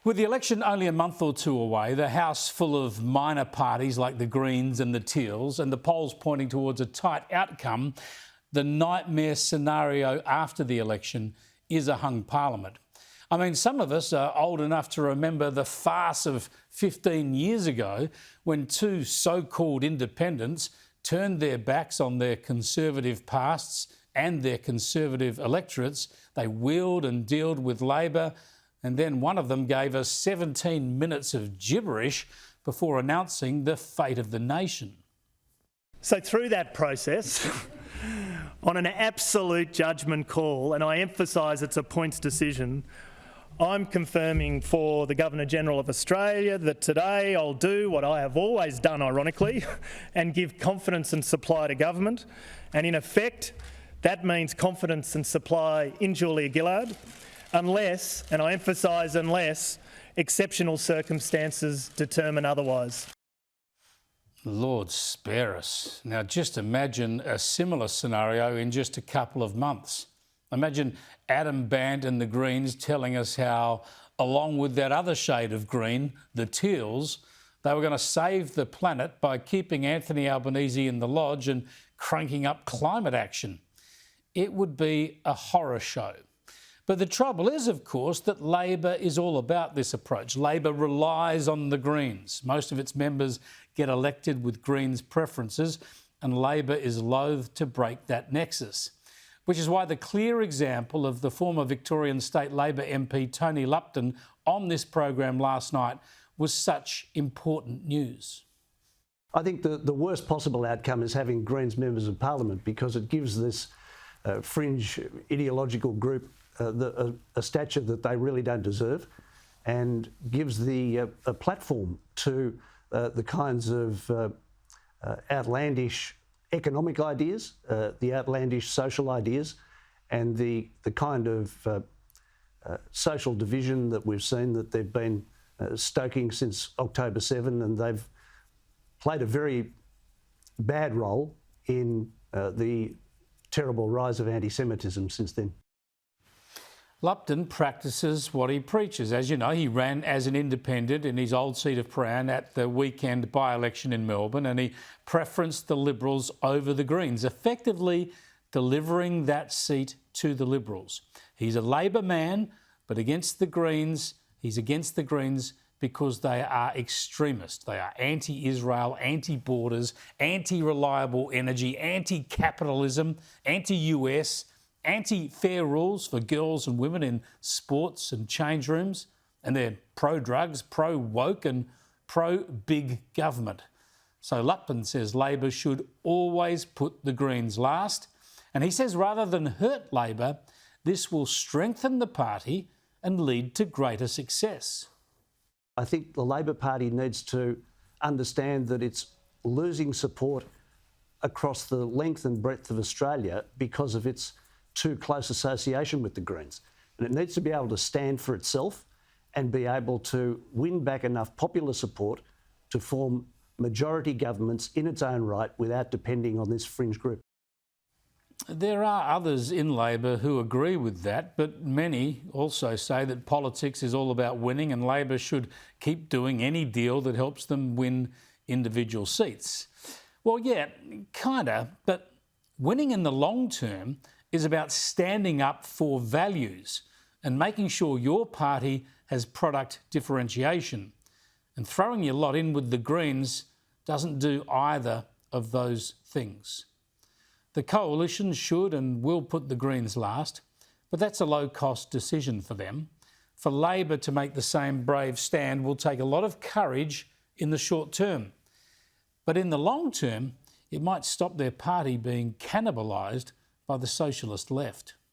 With the election only a month or two away, the House full of minor parties like the Greens and the Teals, and the polls pointing towards a tight outcome, the nightmare scenario after the election is a hung parliament. I mean, some of us are old enough to remember the farce of 15 years ago when two so-called independents turned their backs on their conservative pasts and their conservative electorates. They wheeled and dealed with Labor, and then one of them gave us 17 minutes of gibberish before announcing the fate of the nation. So through that process, on an absolute judgment call, and I emphasise it's a points decision, I'm confirming for the Governor-General of Australia that today I'll do what I have always done, ironically, and give confidence and supply to government. And in effect, that means confidence and supply in Julia Gillard, unless, and I emphasise unless, exceptional circumstances determine otherwise. Lord spare us. Now just imagine a similar scenario in just a couple of months. Imagine Adam Bandt and the Greens telling us how, along with that other shade of green, the Teals, they were going to save the planet by keeping Anthony Albanese in the lodge and cranking up climate action. It would be a horror show. But the trouble is, of course, that Labor is all about this approach. Labor relies on the Greens. Most of its members get elected with Greens preferences, and Labor is loath to break that nexus. Which is why the clear example of the former Victorian State Labor MP Tony Lupton on this program last night was such important news. I think the worst possible outcome is having Greens members of Parliament, because it gives this fringe ideological group a stature that they really don't deserve, and gives a platform to the kinds of outlandish economic ideas, the outlandish social ideas, and the kind of social division that we've seen that they've been stoking since October 7, and they've played a very bad role in the terrible rise of anti-Semitism since then. Lupton practices what he preaches. As you know, he ran as an independent in his old seat of Prahran at the weekend by-election in Melbourne, and he preferenced the Liberals over the Greens, effectively delivering that seat to the Liberals. He's a Labor man, but against the Greens, he's against the Greens because they are extremist. They are anti-Israel, anti-borders, anti-reliable energy, anti-capitalism, anti-US, anti-fair rules for girls and women in sports and change rooms, and they're pro-drugs, pro-woke and pro-big government. So Lupton says Labor should always put the Greens last, and he says rather than hurt Labor, this will strengthen the party and lead to greater success. I think the Labor Party needs to understand that it's losing support across the length and breadth of Australia because of its too close association with the Greens. And it needs to be able to stand for itself and be able to win back enough popular support to form majority governments in its own right without depending on this fringe group. There are others in Labor who agree with that, but many also say that politics is all about winning and Labor should keep doing any deal that helps them win individual seats. Well, yeah, kinda, but winning in the long term is about standing up for values and making sure your party has product differentiation. And throwing your lot in with the Greens doesn't do either of those things. The coalition should and will put the Greens last, but that's a low-cost decision for them. For Labor to make the same brave stand will take a lot of courage in the short term. But in the long term, it might stop their party being cannibalised by the socialist left.